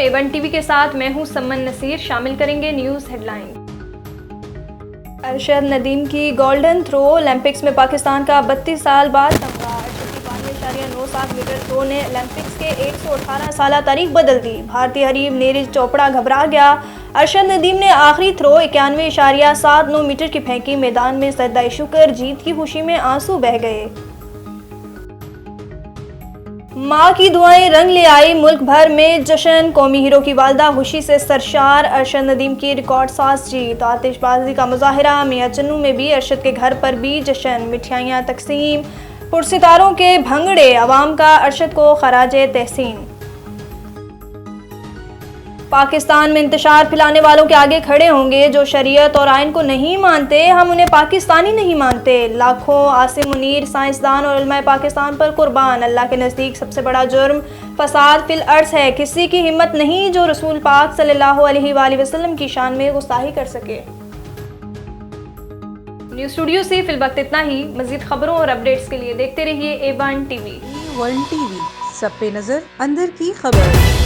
A1 TV के साथ मैं हूं सम्मन नसीर। शामिल करेंगे न्यूज़ हेडलाइन। अरशद नदीम की गोल्डन थ्रो ओलंपिक्स में पाकिस्तान का 32 साल बाद तमगा। अरशद की 92.97 मीटर थ्रो ने ओलंपिक्स के 118 साल तारीख बदल दी। भारतीय हरीफ नीरज चोपड़ा घबरा गया। अरशद नदीम ने आखिरी थ्रो 91.79 मीटर की फेंकी। मैदान में सजदा शुक्र, जीत की खुशी में आंसू बह गए। माँ की दुआएं रंग ले आई, मुल्क भर में जश्न। कौमी हीरो की वालदा खुशी से सरशार। अरशद नदीम की रिकॉर्ड साज जीत। आतिशबाजी का मुजाहरा। मियां चन्नू में भी अरशद के घर पर भी जश्न। मिठाइयाँ तकसीम, पुरसितारों के भंगड़े। अवाम का अरशद को खराजे तहसीन। पाकिस्तान में इंतशार फैलाने वालों के आगे खड़े होंगे जो शरीयत और आइन को नहीं मानते। हम उन्हें पाकिस्तानी नहीं मानते। लाखों आसिम मुनीर साइंसदान और उलमाए पाकिस्तान पर कुर्बान। अल्लाह के नज़दीक सबसे बड़ा जुर्म फसाद फिल अर्ज़ है। किसी की हिम्मत नहीं जो रसूल पाक सल्लल्लाहु अलैहि वसल्लम की शान में गुस्ताखी कर सके। न्यूज़ स्टूडियो से फिल वक्त इतना ही। मज़ीद खबरों और अपडेट्स के लिए देखते रहिए A1 टीवी। A1 टीवी, सब पे नजर, अंदर की खबर।